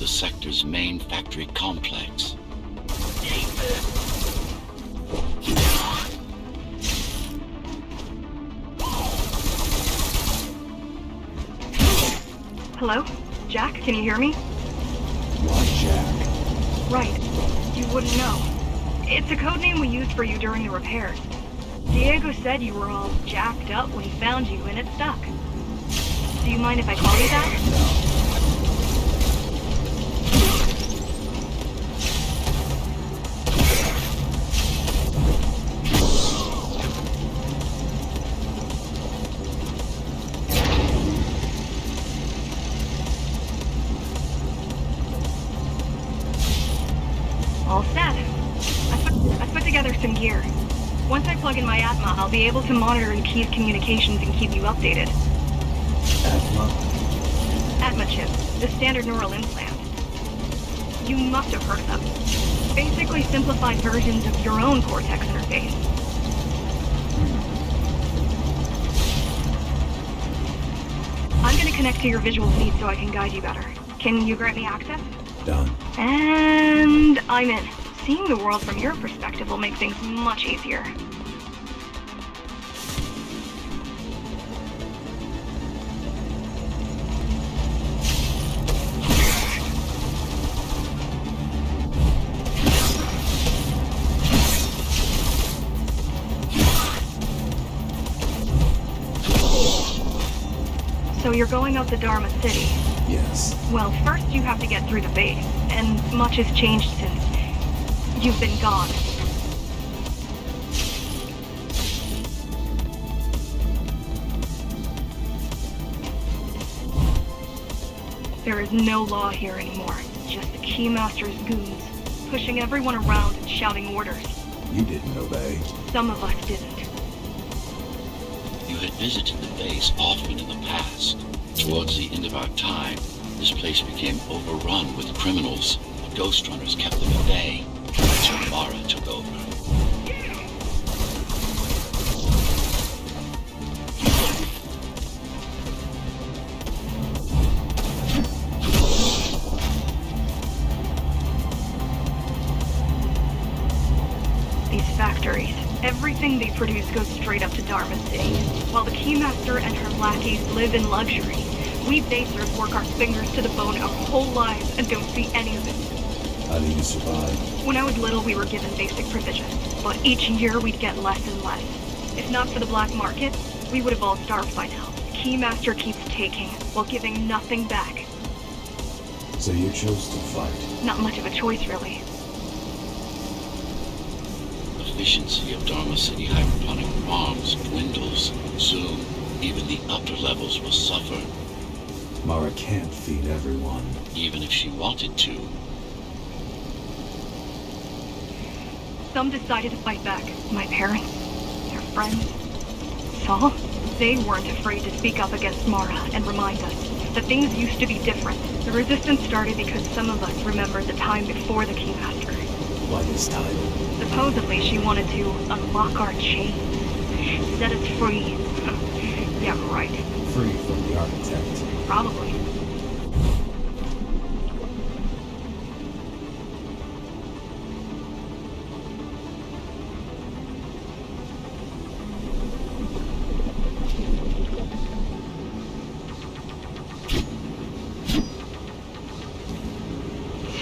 the sector's main factory complex. Hello? Jack, can you hear me? Why Jack? Right. You wouldn't know. It's a code name we used for you during the repairs. Diego said you were all jacked up when he found you and it stuck. Do you mind if I call you that? All set. I put together some gear. Once I plug in my Atma, I'll be able to monitor the key's communications and keep you updated. Atma? Atma chip, the standard neural implant. You must have heard of them. Basically simplified versions of your own Cortex interface. I'm gonna connect to your visual feed so I can guide you better. Can you grant me access? Done. And I'm in. Seeing the world from your perspective will make things much easier. So you're going up to Dharma City. Yes. Well, first you have to get through the base, and much has changed since you've been gone. There is no law here anymore, just the Keymaster's goons, pushing everyone around and shouting orders. You didn't obey. Some of us didn't. You had visited the base often in the past. Towards the end of our time, this place became overrun with criminals. The Ghostrunners kept them at bay until Mara took over. These factories, everything they produce goes straight up to Dharma City. While the Keymaster and her lackeys live in luxury, we basers work our fingers to the bone our whole lives and don't see any of it. How do you survive? When I was little, we were given basic provisions, but each year we'd get less and less. If not for the black market, we would have all starved by now. The Keymaster keeps taking, while giving nothing back. So you chose to fight? Not much of a choice, really. Efficiency of Dharma City hydroponic farms dwindles. Soon, even the upper levels will suffer. Mara can't feed everyone. Even if she wanted to. Some decided to fight back. My parents, their friends, Saul. They weren't afraid to speak up against Mara and remind us that things used to be different. The resistance started because some of us remembered the time before the Keymaster. Why this time? Supposedly she wanted to unlock our chains, set us free. Yeah, right. Free from the architect. Probably.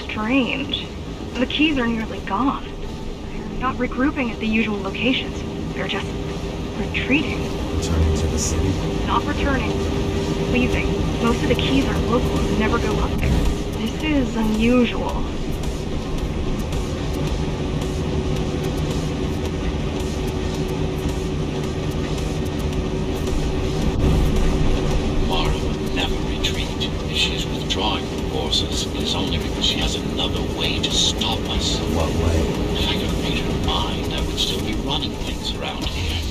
Strange. The keys are nearly gone. They're not regrouping at the usual locations. They're just retreating. Returning to the city? Not returning. Leaving. Most of the keys are local and never go up there. This is unusual. Mara would never retreat. If she's withdrawing from forces, it is only because she has another way to stop us. What way? If I could read her mind, I would still be running things around here.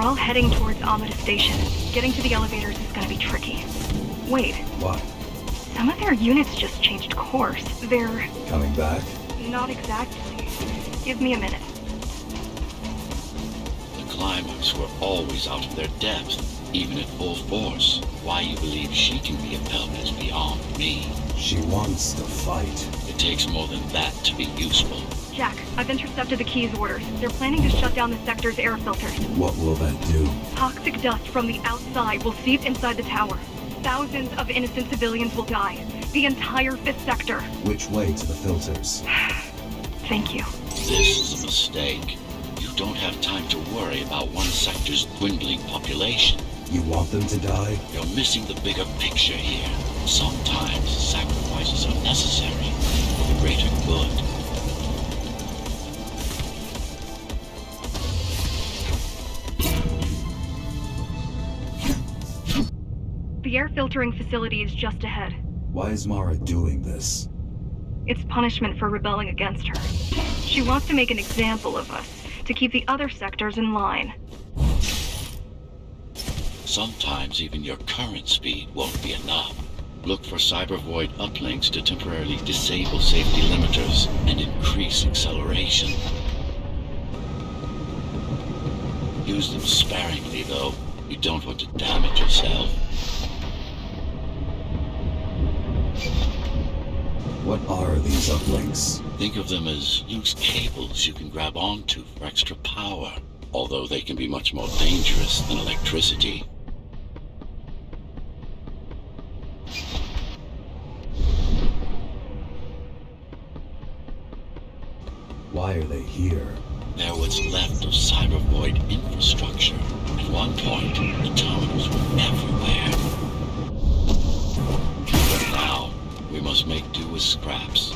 all heading towards Amada Station. Getting to the elevators is gonna be tricky. Wait, What? some of their units just changed course. They're... Coming back? not exactly. Give me a minute. The climbers were always out of their depth, even at full force. Why you believe she can be upheld is beyond me. She wants to fight. It takes more than that to be useful. Jack, I've intercepted the Key's orders. They're planning to shut down the sector's air filters. What will that do? Toxic dust from the outside will seep inside the tower. Thousands of innocent civilians will die. The entire 5th sector. Which way to the filters? Thank you. This is a mistake. You don't have time to worry about one sector's dwindling population. You want them to die? You're missing the bigger picture here. Sometimes sacrifices are necessary for the greater good. The air filtering facility is just ahead. Why is Mara doing this? It's punishment for rebelling against her. She wants to make an example of us, to keep the other sectors in line. Sometimes even your current speed won't be enough. Look for cyber void uplinks to temporarily disable safety limiters and increase acceleration. Use them sparingly, though. You don't want to damage yourself. What are these uplinks? Think of them as loose cables you can grab onto for extra power, although they can be much more dangerous than electricity. Why are they here? They're what's left of cyber void infrastructure. At one point, the terminals were everywhere. But now, we must make do with scraps.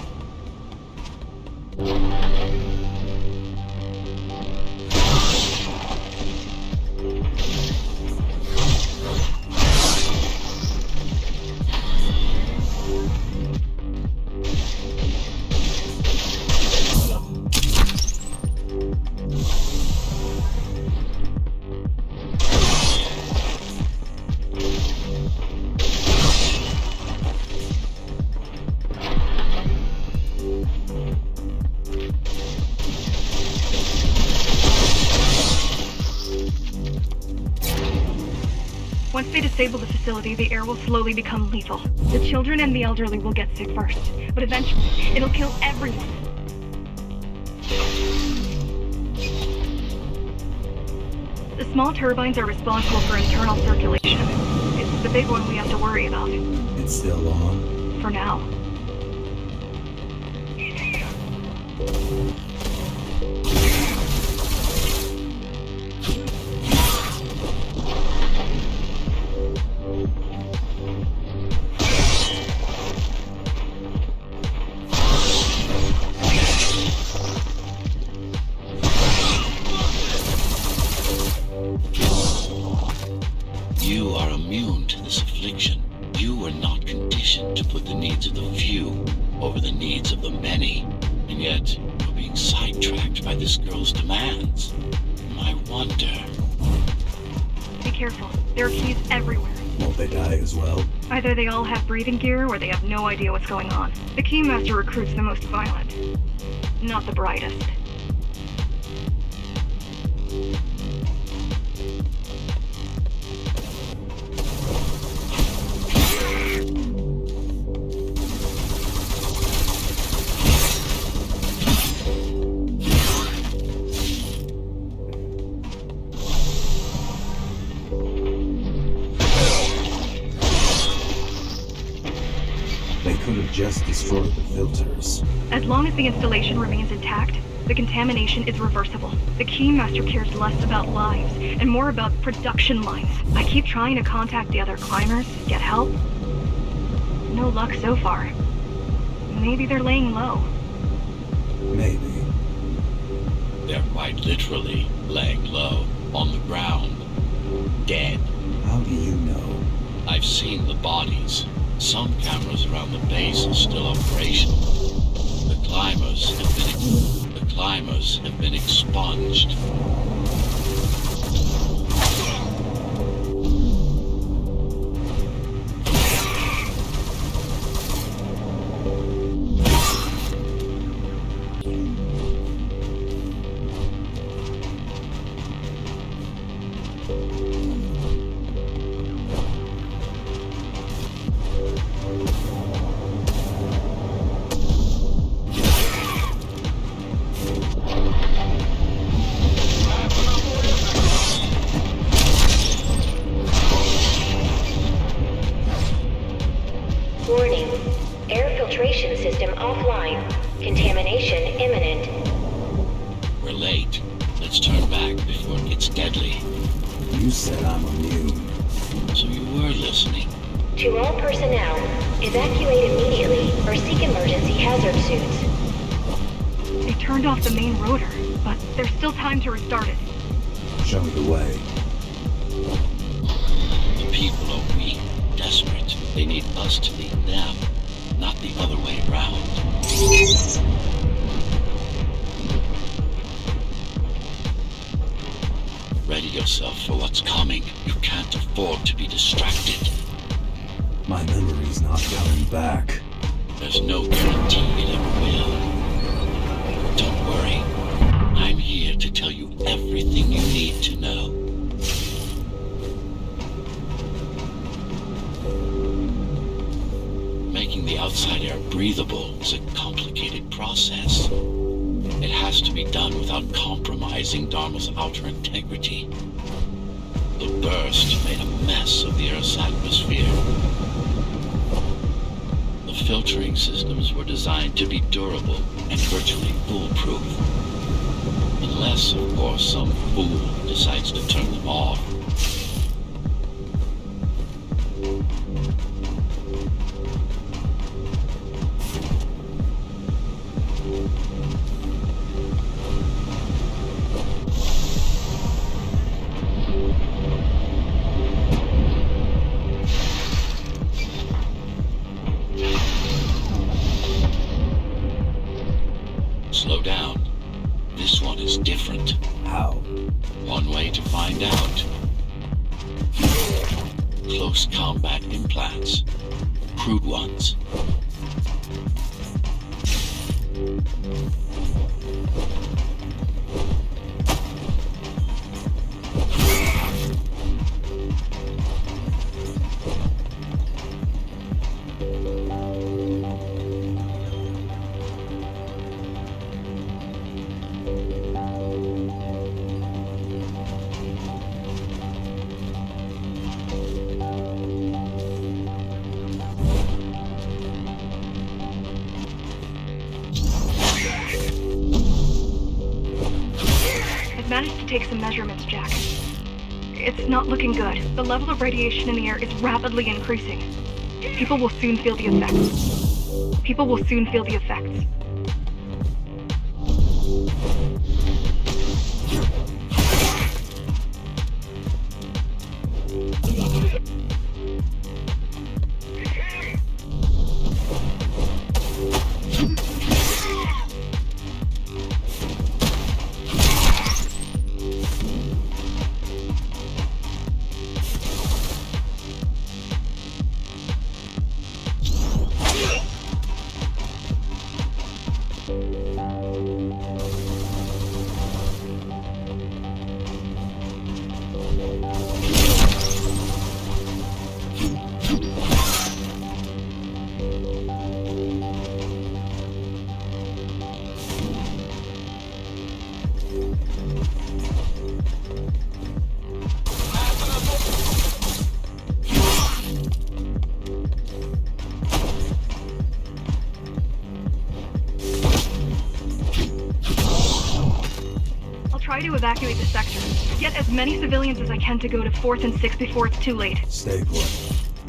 Once they disable the facility, the air will slowly become lethal. The children and the elderly will get sick first, but eventually, it'll kill everyone. The small turbines are responsible for internal circulation. It's the big one we have to worry about. It's still on? For now. You are immune to this affliction. You are not conditioned to put the needs of the few over the needs of the many. And yet, you're being sidetracked by this girl's demands. I wonder. Be careful. There are keys everywhere. Won't they die as well? Either they all have breathing gear or they have no idea what's going on. The Keymaster recruits the most violent. Not the brightest. They could have just destroyed the filters. As long as the installation remains intact, the contamination is reversible. The Keymaster cares less about lives and more about production lines. I keep trying to contact the other climbers, get help. No luck so far. Maybe they're laying low. Maybe. They're quite literally laying low on the ground. Dead. How do you know? I've seen the bodies. Some cameras around the base are still operational. The climbers have been expunged. offline. Contamination imminent. We're late. Let's turn back before it gets deadly. You said I'm immune. So you were listening. To all personnel, evacuate immediately or seek emergency hazard suits. They turned off the main rotor, but there's still time to restart it. Show me the way. The people are weak, desperate. They need us to lead them, not the other way around. Ready yourself for what's coming. You can't afford to be distracted. My memory's not coming back. There's no guarantee it ever will. Don't worry. I'm here to tell you everything you need to know. Making the outside air breathable is a complicated process. It has to be done without compromising Dharma's outer integrity. The burst made a mess of the Earth's atmosphere. The filtering systems were designed to be durable and virtually foolproof. Unless, of course, some fool decides to turn them off. Slow down. This one is different. How? One way to find out. Close combat implants. Crude ones. I've managed to take some measurements, Jack. It's not looking good. The level of radiation in the air is rapidly increasing. People will soon feel the effects. People will soon feel the effects. Try to evacuate the sector. Get as many civilians as I can to go to 4th and 6th before it's too late. Stay put.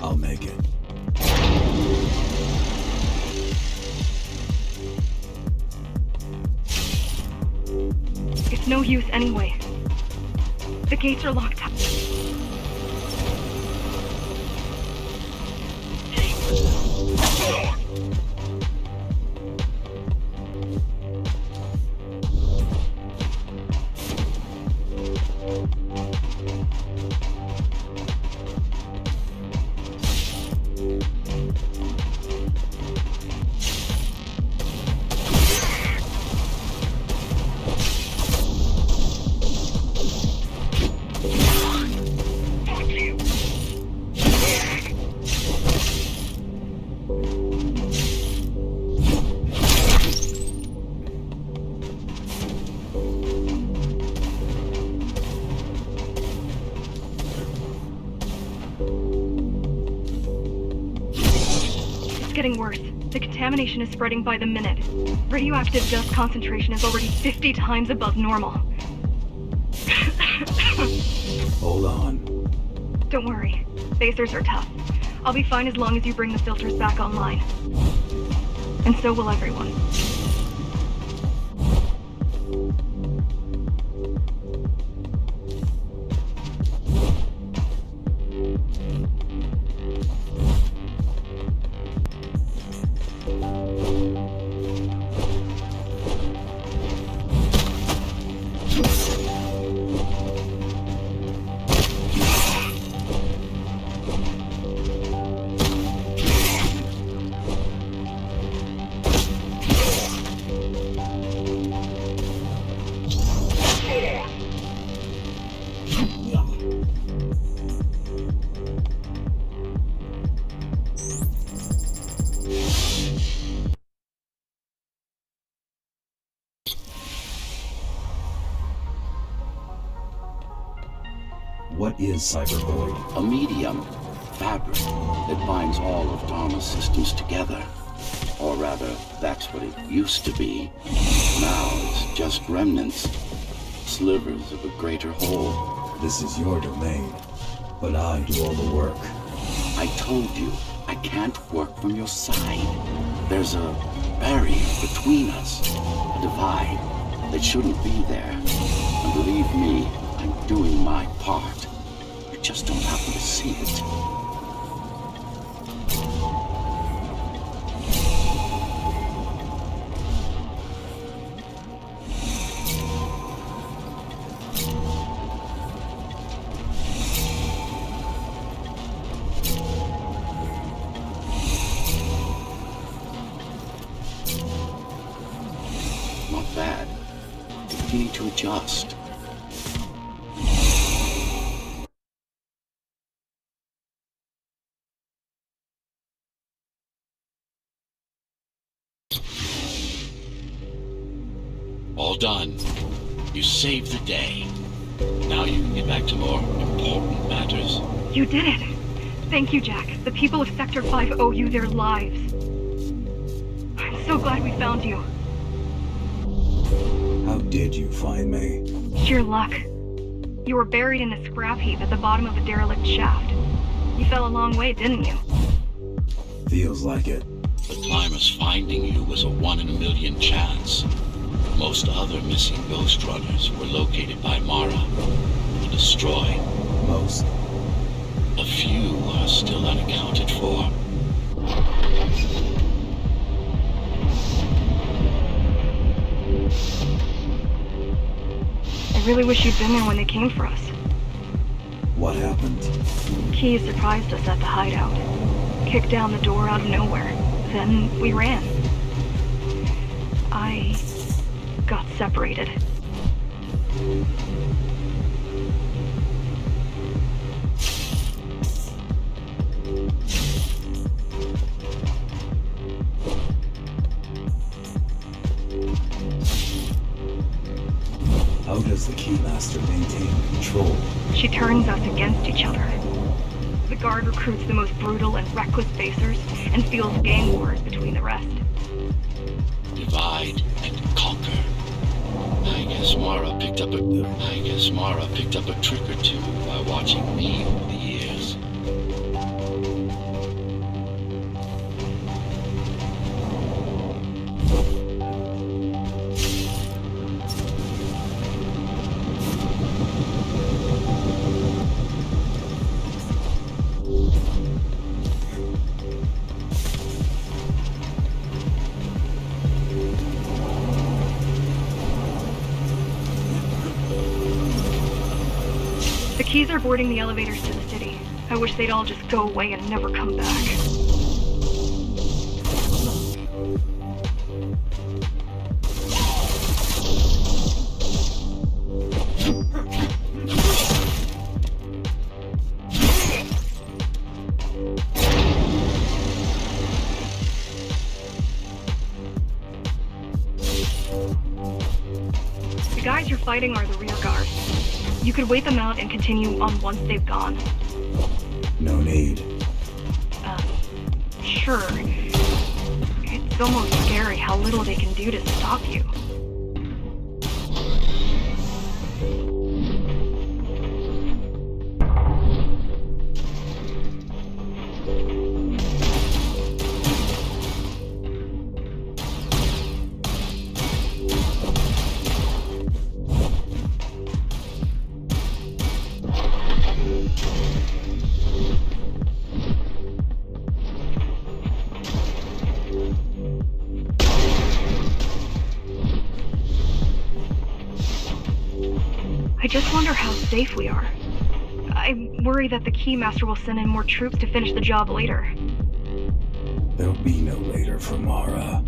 I'll make it. It's no use anyway. The gates are locked up. It's getting worse. The contamination is spreading by the minute. Radioactive dust concentration is already 50 times above normal. Hold on. Don't worry. Phasers are tough. I'll be fine as long as you bring the filters back online. And so will everyone. What is Cybervoid? A medium, fabric, that binds all of Dharma's systems together. Or rather, that's what it used to be. Now it's just remnants, slivers of a greater whole. This is your domain, but I do all the work. I told you, I can't work from your side. There's a barrier between us, a divide that shouldn't be there. And believe me, I'm doing my part. You just don't happen to see it. Not bad. Beginning to adjust. All done. You saved the day. Now you can get back to more important matters. You did it! Thank you, Jack. The people of Sector 5 owe you their lives. I'm so glad we found you. How did you find me? Sheer luck. You were buried in a scrap heap at the bottom of a derelict shaft. You fell a long way, didn't you? Feels like it. The climber's finding you was a 1 in a million chance. Most other missing Ghost Runners were located by Mara and destroyed. Most. A few are still unaccounted for. I really wish you'd been there when they came for us. What happened? Key surprised us at the hideout. Kicked down the door out of nowhere. Then we ran. I got separated. How does the Keymaster maintain control? She turns us against each other. The guard recruits the most brutal and reckless facers and fuels gang wars between the rest. Divide and conquer. I guess Mara picked up a trick or two by watching me over the years. The Keys are boarding the elevators to the city. I wish they'd all just go away and never come back. The guys you're fighting are the rear guard. You could wait them out and continue on once they've gone. No need. Sure. It's almost scary how little they can do to stop you. I just wonder how safe we are. I worry that the Keymaster will send in more troops to finish the job later. There'll be no later for Mara.